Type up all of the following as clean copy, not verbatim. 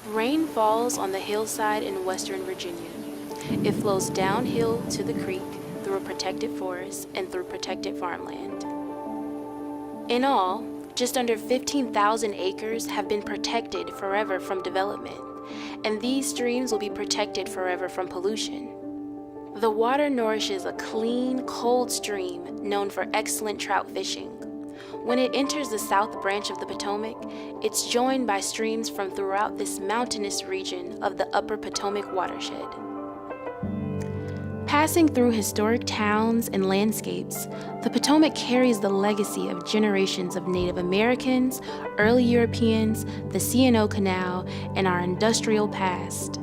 Rain falls on the hillside in western Virginia. It flows downhill to the creek through a protected forest and through protected farmland. In all, just under 15,000 acres have been protected forever from development, and these streams will be protected forever from pollution. The water nourishes a clean, cold stream known for excellent trout fishing. When it enters the south branch of the Potomac, it's joined by streams from throughout this mountainous region of the upper Potomac watershed. Passing through historic towns and landscapes, the Potomac carries the legacy of generations of Native Americans, early Europeans, the C&O Canal, and our industrial past.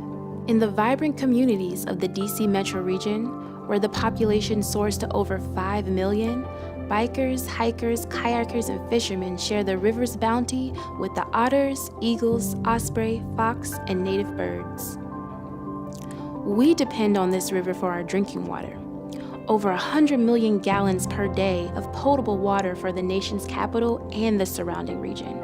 In the vibrant communities of the DC metro region, where the population soars to over 5 million, bikers, hikers, kayakers, and fishermen share the river's bounty with the otters, eagles, osprey, fox, and native birds. We depend on this river for our drinking water. Over 100 million gallons per day of potable water for the nation's capital and the surrounding region.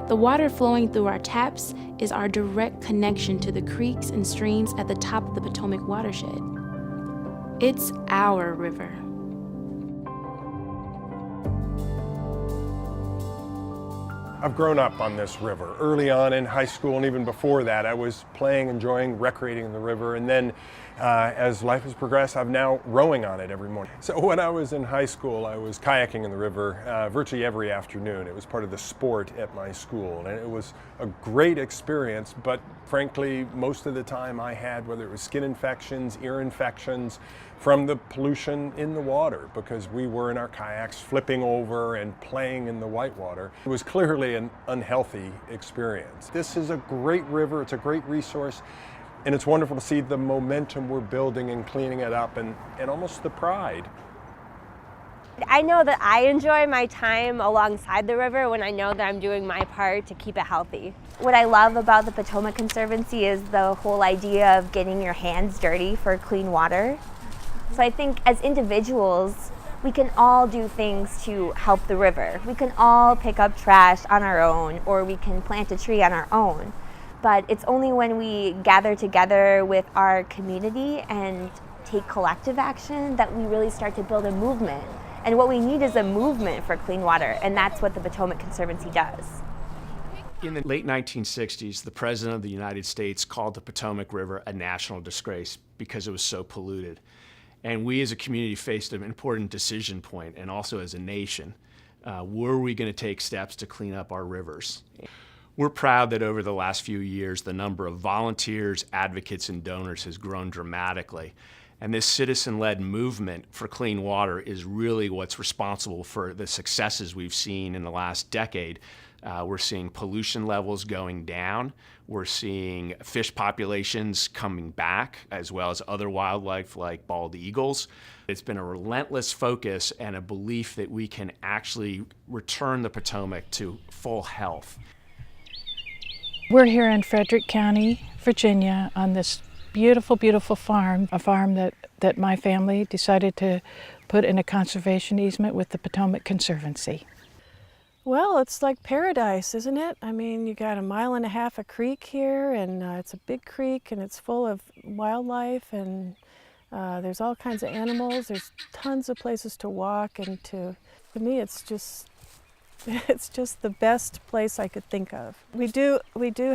The water flowing through our taps is our direct connection to the creeks and streams at the top of the Potomac watershed. It's our river. I've grown up on this river. Early on in high school and even before that, I was playing, enjoying, recreating in the river. And then as life has progressed, I'm now rowing on it every morning. So when I was in high school, I was kayaking in the river virtually every afternoon. It was part of the sport at my school. And it was a great experience, but frankly, most of the time I had, whether it was skin infections, ear infections, from the pollution in the water, because we were in our kayaks flipping over and playing in the whitewater. It was clearly an unhealthy experience. This is a great river, it's a great resource, and it's wonderful to see the momentum we're building and cleaning it up and almost the pride. I know that I enjoy my time alongside the river when I know that I'm doing my part to keep it healthy. What I love about the Potomac Conservancy is the whole idea of getting your hands dirty for clean water. So I think as individuals, we can all do things to help the river. We can all pick up trash on our own, or we can plant a tree on our own. But it's only when we gather together with our community and take collective action that we really start to build a movement. And what we need is a movement for clean water, and that's what the Potomac Conservancy does. In the late 1960s, the President of the United States called the Potomac River a national disgrace because it was so polluted. And we as a community faced an important decision point, and also as a nation. Were we going to take steps to clean up our rivers? We're proud that over the last few years, the number of volunteers, advocates, and donors has grown dramatically. And this citizen-led movement for clean water is really what's responsible for the successes we've seen in the last decade. We're seeing pollution levels going down. We're seeing fish populations coming back, as well as other wildlife like bald eagles. It's been a relentless focus and a belief that we can actually return the Potomac to full health. We're here in Frederick County, Virginia, on this beautiful, beautiful farm, a farm that my family decided to put in a conservation easement with the Potomac Conservancy. Well, it's like paradise, isn't it? I mean, you got 1.5 miles of creek here, and it's a big creek, and it's full of wildlife, and there's all kinds of animals. There's tons of places to walk, and to me, it's just the best place I could think of. We do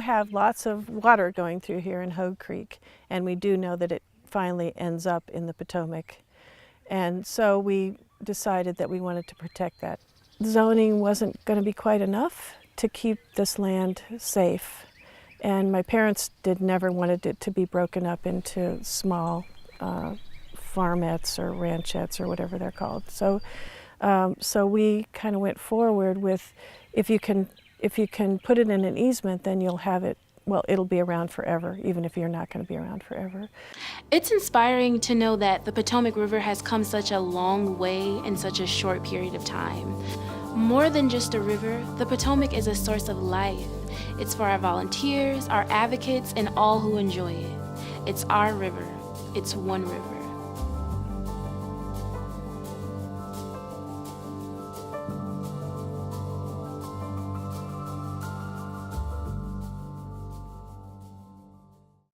have lots of water going through here in Hogue Creek, and we do know that it finally ends up in the Potomac. And so we decided that we wanted to protect that. Zoning wasn't going to be quite enough to keep this land safe. And my parents never wanted it to be broken up into small farmettes or ranchettes or whatever they're called. So we kind of went forward with, if you can put it in an easement, then you'll have it, well, it'll be around forever, even if you're not going to be around forever. It's inspiring to know that the Potomac River has come such a long way in such a short period of time. More than just a river, the Potomac is a source of life. It's for our volunteers, our advocates, and all who enjoy it. It's our river. It's one river.